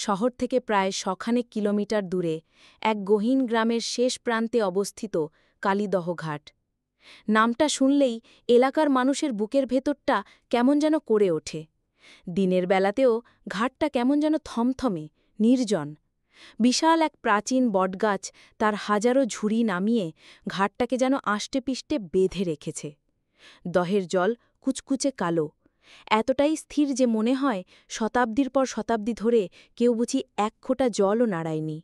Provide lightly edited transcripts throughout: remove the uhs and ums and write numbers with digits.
শহর থেকে প্রায় শখানেক কিলোমিটার দূরে এক গহীন গ্রামের শেষ প্রান্তে অবস্থিত কালীদহ ঘাট। নামটা শুনলেই এলাকার মানুষের বুকের ভেতরটা কেমন যেন করে ওঠে। দিনের বেলাতেও ঘাটটা কেমন যেন থমথমে, নির্জন। বিশাল এক প্রাচীন বটগাছ তার হাজারো ঝুড়ি নামিয়ে ঘাটটাকে যেন আষ্টেপিষ্টে বেঁধে রেখেছে। দহের জল কুচকুচে কালো, এতটাই স্থির যে মনে হয় শতাব্দীর পর শতাব্দী ধরে কেউ বুঝি এক ফোঁটা জলও নাড়ায়নি।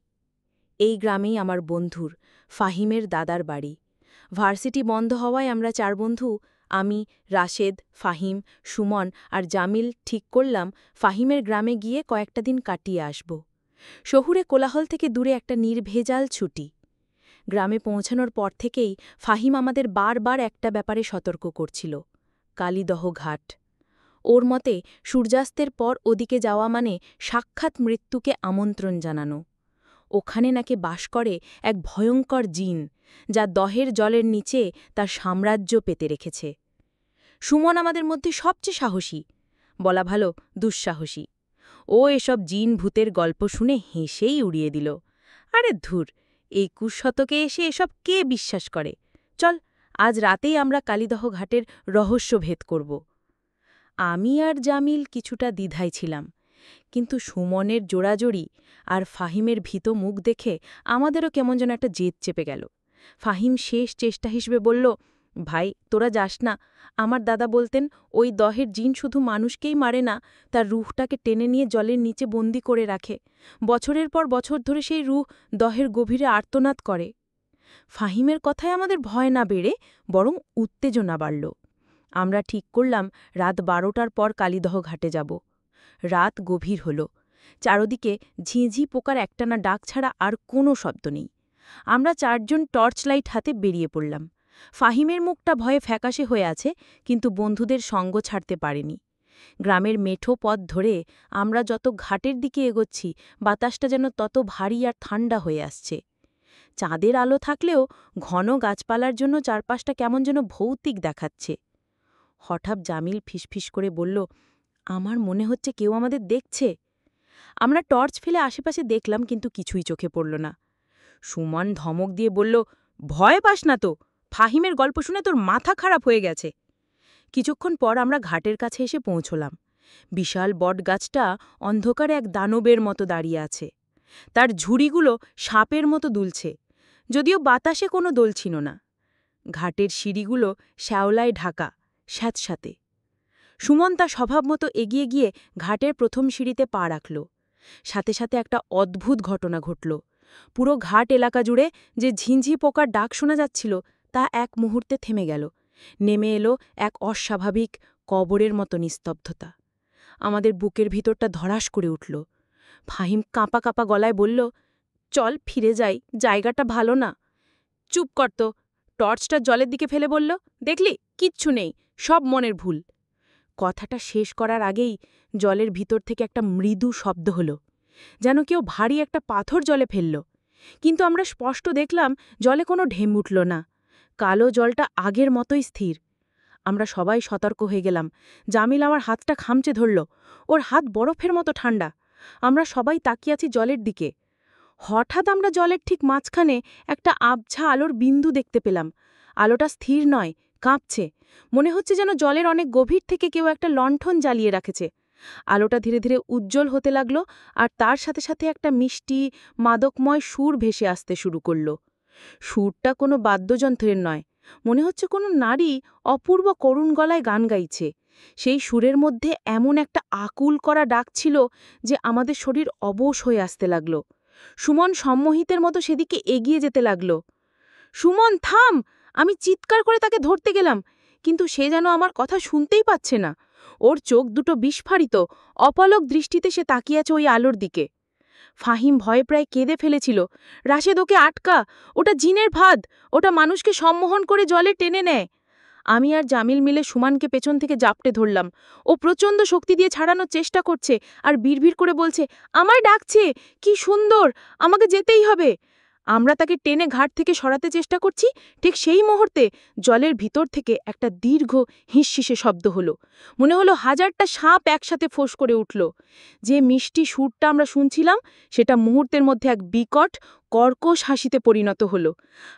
এই গ্রামেই আমার বন্ধুর, ফাহিমের দাদার বাড়ি। ভার্সিটি বন্ধ হওয়ায় আমরা চার বন্ধু, আমি, রাশেদ, ফাহিম, সুমন আর জামিল ঠিক করলাম ফাহিমের গ্রামে গিয়ে কয়েকটা দিন কাটিয়ে আসব। শহুরে কোলাহল থেকে দূরে একটা নির্ভেজাল ছুটি। গ্রামে পৌঁছানোর পর থেকেই ফাহিম আমাদের বারবার একটা ব্যাপারে সতর্ক করছিল, কালীদহ ঘাট। ওর মতে সূর্যাস্তের পর ওদিকে যাওয়া মানে সাক্ষাৎ মৃত্যুকে আমন্ত্রণ জানানো। ওখানে নাকি বাস করে এক ভয়ঙ্কর জিন, যা দহের জলের নিচে তার সাম্রাজ্য পেতে রেখেছে। সুমন আমাদের মধ্যে সবচেয়ে সাহসী, বলা ভালো দুঃসাহসী। ও এসব জিন ভূতের গল্প শুনে হেসেই উড়িয়ে দিল। আরে ধুর, ২১ শতকে এসে এসব কে বিশ্বাস করে? চল, আজ রাতেই আমরা কালীদহ ঘাটের রহস্য ভেদ করব। আমি আর জামিল কিছুটা দ্বিধায় ছিলাম, কিন্তু সুমনের জোড়াজড়ি আর ফাহিমের ভীত মুখ দেখে আমাদেরও কেমন যেন একটা জেদ চেপে গেল। ফাহিম শেষ চেষ্টা হিসেবে বলল, ভাই তোরা যাস না। আমার দাদা বলতেন ওই দহের জিন শুধু মানুষকেই মারে না, তার রুহটাকে টেনে নিয়ে জলের নিচে বন্দি করে রাখে। বছরের পর বছর ধরে সেই রুহ দহের গভীরে আর্তনাদ করে। ফাহিমের কথায় আমাদের ভয় না বেড়ে বরং উত্তেজনা বাড়ল। আমরা ঠিক করলাম রাত ১২টার পর কালীদহ ঘাটে যাব। রাত গভীর হল, চারদিকে ঝিঁঝি পোকার একটানা ডাক ছাড়া আর কোনো শব্দ নেই। আমরা চারজন টর্চ লাইট হাতে বেরিয়ে পড়লাম। ফাহিমের মুখটা ভয়ে ফ্যাকাশে হয়ে আছে, কিন্তু বন্ধুদের সঙ্গ ছাড়তে পারেনি। গ্রামের মেঠো পথ ধরে আমরা যত ঘাটের দিকে এগোচ্ছি, বাতাসটা যেন তত ভারী আর ঠান্ডা হয়ে আসছে। চাঁদের আলো থাকলেও ঘন গাছপালার জন্য চারপাশটা কেমন যেন ভৌতিক দেখাচ্ছে। হঠাৎ জামিল ফিসফিস করে বলল, আমার মনে হচ্ছে কেউ আমাদের দেখছে। আমরা টর্চ ফেলে আশেপাশে দেখলাম, কিন্তু কিছুই চোখে পড়ল না। সুমন ধমক দিয়ে বলল, ভয় পাস না তো, ফাহিমের গল্প শুনে তোর মাথা খারাপ হয়ে গেছে। কিছুক্ষণ পর আমরা ঘাটের কাছে এসে পৌঁছলাম। বিশাল বটগাছটা অন্ধকারে এক দানবের মতো দাঁড়িয়ে আছে। তার ঝুড়িগুলো সাপের মতো দুলছে, যদিও বাতাসে কোনো দোল ছিল না। ঘাটের সিঁড়িগুলো শ্যাওলায় ঢাকা, স্যাঁতস্যাঁতে। সুমন তার স্বভাবমতো এগিয়ে গিয়ে ঘাটের প্রথম সিঁড়িতে পা রাখল। সাথে সাথে একটা অদ্ভুত ঘটনা ঘটল। পুরো ঘাট এলাকা জুড়ে যে ঝিঁঝি পোকার ডাক শোনা যাচ্ছিল, তা এক মুহূর্তে থেমে গেল। নেমে এলো এক অস্বাভাবিক কবরের মতো নিস্তব্ধতা। আমাদের বুকের ভিতরটা ধড়াস করে উঠল। ফাহিম কাঁপা কাঁপা গলায় বলল, চল ফিরে যাই, জায়গাটা ভালো না। চুপ করত, টর্চটা জলের দিকে ফেলে বলল, দেখলি কিচ্ছু নেই, সব মনের ভুল। কথাটা শেষ করার আগেই জলের ভিতর থেকে একটা মৃদু শব্দ হল, যেন কেউ ভারী একটা পাথর জলে ফেলল। কিন্তু আমরা স্পষ্ট দেখলাম জলে কোনো ঢেম উঠল না। কালো জলটা আগের মতোই স্থির। আমরা সবাই সতর্ক হয়ে গেলাম। জামিল আমার হাতটা খামচে ধরল, ওর হাত বরফের মতো ঠান্ডা। আমরা সবাই তাকিয়ে আছি জলের দিকে। হঠাৎ আমরা জলের ঠিক মাঝখানে একটা আবছা আলোর বিন্দু দেখতে পেলাম। আলোটা স্থির নয়, কাঁপছে। মনে হচ্ছে যেন জলের অনেক গভীর থেকে কেউ একটা লণ্ঠন জ্বালিয়ে রাখেছে। আলোটা ধীরে ধীরে উজ্জ্বল হতে লাগল, আর তার সাথে সাথে একটা মিষ্টি, মাদকময় সুর ভেসে আসতে শুরু করল। সুরটা কোনো বাদ্যযন্ত্রের নয়, মনে হচ্ছে কোনো নারী অপূর্ব করুণ গলায় গান গাইছে। সেই সুরের মধ্যে এমন একটা আকুল করা ডাক ছিল যে আমাদের শরীর অবশ হয়ে আসতে লাগল। সুমন সম্মোহিতের মতো সেদিকে এগিয়ে যেতে লাগল। সুমন থাম! আমি চিৎকার করে তাকে ধরতে গেলাম, কিন্তু সে যেন আমার কথা শুনতেই পাচ্ছে না। ওর চোখ দুটো বিস্ফারিত, অপলক দৃষ্টিতে সে তাকিয়ে আছে ওই আলোর দিকে। ফাহিম ভয়ে প্রায় কেঁদে ফেলেছিল। রাশেদ, ওকে আটকা, ওটা জিনের ফাঁদ, ওটা মানুষকে সম্মোহন করে জলে টেনে নেয়। আমি আর জামিল মিলে সুমনকে পেছন থেকে জাপটে ধরলাম। ও প্রচণ্ড শক্তি দিয়ে ছাড়ানোর চেষ্টা করছে আর বিড়বিড় করে বলছে, আমায় ডাকছে, কি সুন্দর, আমাকে যেতেই হবে। আমরা তাকে টেনে ঘাট থেকে সরাতে চেষ্টা করছি, ঠিক সেই মুহূর্তে জলের ভিতর থেকে একটা দীর্ঘ হিসশিসে শব্দ হলো। মনে হলো হাজারটা সাপ একসাথে ফোঁস করে উঠল। যে মিষ্টি সুরটা আমরা শুনছিলাম সেটা মুহূর্তের মধ্যে এক বিকট কর্কশ হাসিতে পরিণত হলো।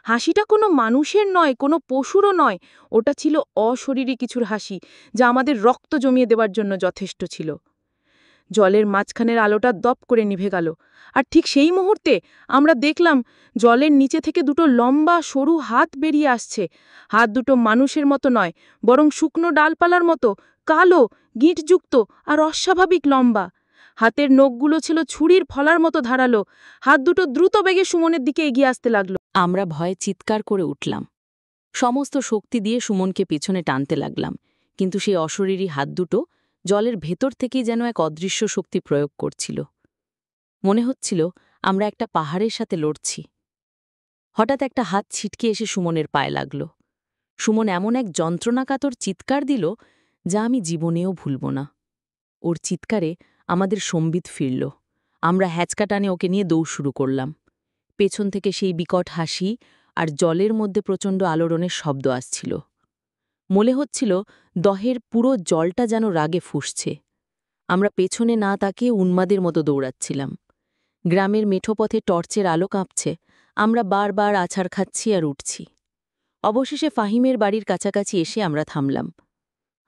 হাসিটা কোনো মানুষের নয়, কোনো পশুরও নয়, ওটা ছিল অশরীরী কিছুর হাসি, যা আমাদের রক্ত জমিয়ে দেওয়ার জন্য যথেষ্ট ছিল। জলের মাঝখানের আলোটা দপ করে নিভে গেল, আর ঠিক সেই মুহূর্তে আমরা দেখলাম জলের নিচে থেকে দুটো লম্বা সরু হাত বেরিয়ে আসছে। হাত দুটো মানুষের মতো নয়, বরং শুকনো ডালপালার মতো, কালো, গিঁটযুক্ত আর অস্বাভাবিক লম্বা। হাতের নখগুলো ছিল ছুরির ফলার মতো ধারালো। হাত দুটো দ্রুত বেগে সুমনের দিকে এগিয়ে আসতে লাগল। আমরা ভয়ে চিৎকার করে উঠলাম। সমস্ত শক্তি দিয়ে সুমনকে পেছনে টানতে লাগলাম, কিন্তু সেই অশরীরী হাত দুটো জলের ভেতর থেকেই যেন এক অদৃশ্য শক্তি প্রয়োগ করছিল। মনে হচ্ছিল আমরা একটা পাহাড়ের সাথে লড়ছি। হঠাৎ একটা হাত ছিটকে এসে সুমনের পায়ে লাগল। সুমন এমন এক যন্ত্রণাকাতর চিৎকার দিল যা আমি জীবনেও ভুলব না। ওর চিৎকারে আমাদের সম্বিত ফিরল। আমরা হ্যাচকা টানে ওকে নিয়ে দৌড় শুরু করলাম। পেছন থেকে সেই বিকট হাসি আর জলের মধ্যে প্রচণ্ড আলোড়নের শব্দ আসছিল। মনে হচ্ছিল দহের পুরো জলটা যেন রাগে ফুঁসছে। আমরা পেছনে না তাকিয়ে উন্মাদের মতো দৌড়াচ্ছিলাম। গ্রামের মেঠো পথে টর্চের আলো কাঁপছে। আমরা বারবার আছাড় খাচ্ছি আর উঠছি। অবশেষে ফাহিমের বাড়ির কাছাকাছি এসে আমরা থামলাম।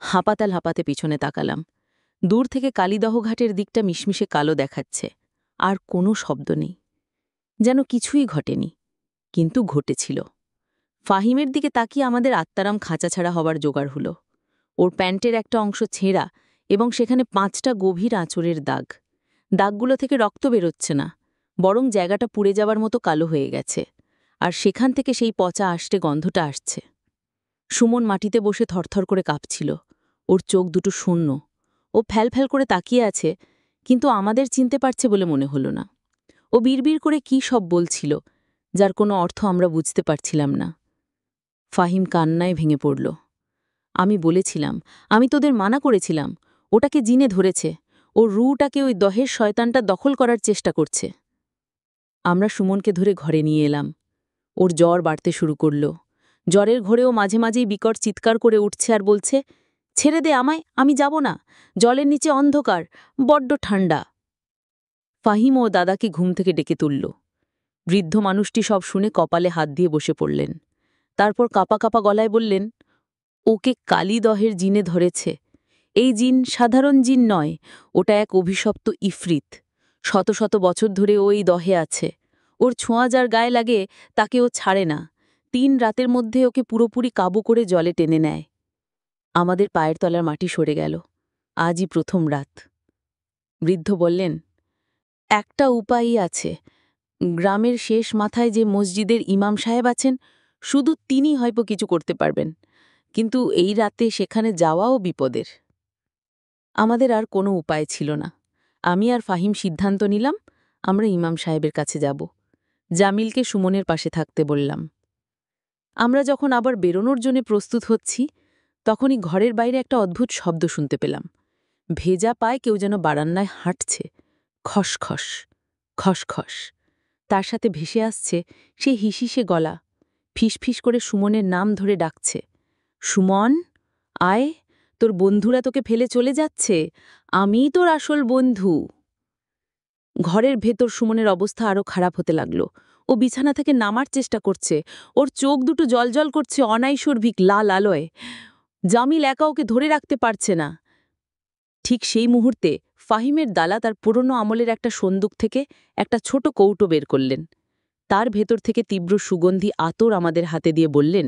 হাঁপাতাল হাঁপাতে পিছনে তাকালাম। দূর থেকে কালীদহ ঘাটের দিকটা মিশমিশে কালো দেখাচ্ছে, আর কোনো শব্দ নেই, যেন কিছুই ঘটেনি, কিন্তু ঘটেছিল। ফাহিমের দিকে তাকিয়ে আমাদের আত্মারাম খাঁচাছাড়া হবার জোগাড় হলো। ওর প্যান্টের একটা অংশ ছেঁড়া এবং সেখানে 5টা গভীর আঁচড়ের দাগ। দাগগুলো থেকে রক্ত বেরোচ্ছে না, বরং জায়গাটা পুড়ে যাবার মতো কালো হয়ে গেছে, আর সেখান থেকে সেই পচা আষ্টে গন্ধটা আসছে। সুমন মাটিতে বসে থরথর করে কাঁপছিল। ওর চোখ দুটো শূন্য। ও ফ্যালফ্যাল করে তাকিয়ে আছে, কিন্তু আমাদের চিনতে পারছে বলে মনে হলো না। ও বিড়বিড় করে কী সব বলছিল, যার কোনো অর্থ আমরা বুঝতে পারছিলাম না। ফাহিম কান্নায় ভেঙে পড়ল। আমি বলেছিলাম, আমি তোদের মানা করেছিলাম, ওটাকে জিনে ধরেছে, ওর রুটাকে ওই দহের শয়তানটা দখল করার চেষ্টা করছে। আমরা সুমনকে ধরে ঘরে নিয়ে এলাম। ওর জ্বর বাড়তে শুরু করল। জ্বরের ঘোরেও মাঝে মাঝেই বিকট চিৎকার করে উঠছে আর বলছে, ছেড়ে দে আমায়, আমি যাব না, জলের নিচে অন্ধকার, বড্ড ঠান্ডা। ফাহিম ও দাদাকে ঘুম থেকে ডেকে তুলল। বৃদ্ধ মানুষটি সব শুনে কপালে হাত দিয়ে বসে পড়লেন। তারপর কাপা কাপা গলায় বললেন, ওকে কালীদহের জিনে ধরেছে। এই জিন সাধারণ জিন নয়, ওটা এক অভিশপ্ত ইফরিত। শত শত বছর ধরে ও এই দহে আছে। ওর ছোঁয়া যার গায়ে লাগে তাকে ও ছাড়ে না। 3 রাতের মধ্যে ওকে পুরোপুরি কাবু করে জলে টেনে নেয়। আমাদের পায়ের তলার মাটি সরে গেল। আজই প্রথম রাত। বৃদ্ধ বললেন, একটা উপায়ই আছে। গ্রামের শেষ মাথায় যে মসজিদের ইমাম সাহেব আছেন, শুধু তিনি হয়তো কিছু করতে পারবেন, কিন্তু এই রাতে সেখানে যাওয়াও বিপদের। আমাদের আর কোনো উপায় ছিল না। আমি আর ফাহিম সিদ্ধান্ত নিলাম, আমরা ইমাম সাহেবের কাছে যাব। জামিলকে সুমনের পাশে থাকতে বললাম। আমরা যখন আবার বেরোনোর জন্য প্রস্তুত হচ্ছি, তখনই ঘরের বাইরে একটা অদ্ভুত শব্দ শুনতে পেলাম। ভেজা পায়ে কেউ যেন বারান্দায় হাঁটছে। খসখস, খসখস। তার সাথে ভেসে আসছে সে হিসিসে গলা, ফিসফিস করে সুমনের নাম ধরে ডাকছে, সুমন, আয়, তোর বন্ধুরা তোকে ফেলে চলে যাচ্ছে, আমিই তোর আসল বন্ধু। ঘরের ভেতর সুমনের অবস্থা আরও খারাপ হতে লাগল। ও বিছানা থেকে নামার চেষ্টা করছে। ওর চোখ দুটো জলজল করছে অনাইশর্ভিক লাল আলোয়। জামিল একা ওকে ধরে রাখতে পারছে না। ঠিক সেই মুহূর্তে ফাহিমের দালা তার পুরনো আমলের একটা সন্দুক থেকে একটা ছোট কৌটো বের করলেন। তার ভেতর থেকে তীব্র সুগন্ধি আতর আমাদের হাতে দিয়ে বললেন,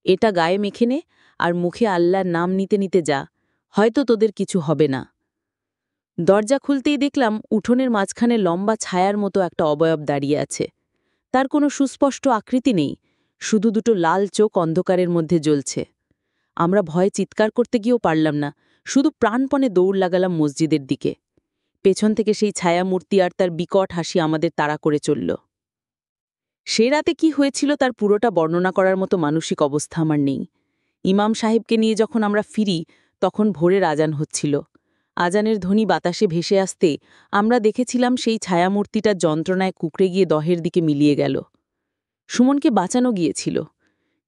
এটা গায়ে মেখে নে আর মুখে আল্লাহর নাম নিতে নিতে যা, হয়তো তোদের কিছু হবে না। দরজা খুলতেই দেখলাম উঠোনের মাঝখানে লম্বা ছায়ার মতো একটা অবয়ব দাঁড়িয়ে আছে। তার কোনো সুস্পষ্ট আকৃতি নেই, শুধু দুটো লাল চোখ অন্ধকারের মধ্যে জ্বলছে। আমরা ভয়ে চিৎকার করতে গিয়েও পারলাম না, শুধু প্রাণপণে দৌড় লাগালাম মসজিদের দিকে। পেছন থেকে সেই ছায়ামূর্তি আর তার বিকট হাসি আমাদের তাড়া করে চলল। সে রাতে কি হয়েছিল তার পুরোটা বর্ণনা করার মতো মানসিক অবস্থা আমার নেই। ইমাম সাহেবকে নিয়ে যখন আমরা ফিরি, তখন ভোরের আজান হচ্ছিল। আজানের ধ্বনি বাতাসে ভেসে আসতে আমরা দেখেছিলাম সেই ছায়ামূর্তিটার যন্ত্রণায় কুঁকড়ে গিয়ে দহের দিকে মিলিয়ে গেল। সুমনকে বাঁচানো গিয়েছিল,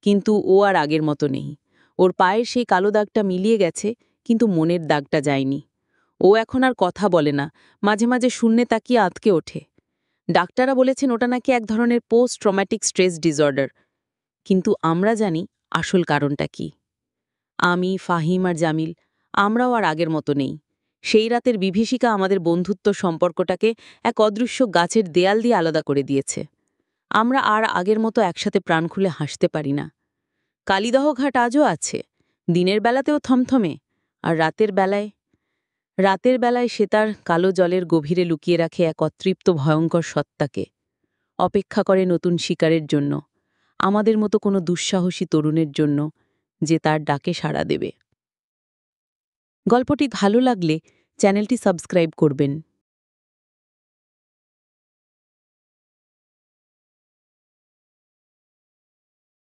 কিন্তু ও আর আগের মতো নেই। ওর পায়ের সেই কালো দাগটা মিলিয়ে গেছে, কিন্তু মনের দাগটা যায়নি। ও এখন আর কথা বলে না, মাঝে মাঝে শূন্যে তাকিয়ে আঁতকে ওঠে। ডাক্তাররা বলেছেন ওটা নাকি এক ধরনের পোস্ট ট্রমাটিক স্ট্রেস ডিসঅর্ডার, কিন্তু আমরা জানি আসল কারণটা কি। আমি, ফাহিম আর জামিল, আমরাও আর আগের মতো নেই। সেই রাতের বিভীষিকা আমাদের বন্ধুত্ব সম্পর্কটাকে এক অদৃশ্য গাছের দেয়াল দিয়ে আলাদা করে দিয়েছে। আমরা আর আগের মতো একসাথে প্রাণ খুলে হাসতে পারি না। কালীদহ ঘাট আজও আছে, দিনের বেলাতেও থমথমে, আর রাতের বেলায় সে তার কালো জলের গভীরে লুকিয়ে রাখে এক অতৃপ্ত ভয়ঙ্কর সত্তাকে। অপেক্ষা করে নতুন শিকারের জন্য, আমাদের মতো কোনো দুঃসাহসী তরুণের জন্য, যে তার ডাকে সাড়া দেবে। গল্পটি ভালো লাগলে চ্যানেলটি সাবস্ক্রাইব করবেন।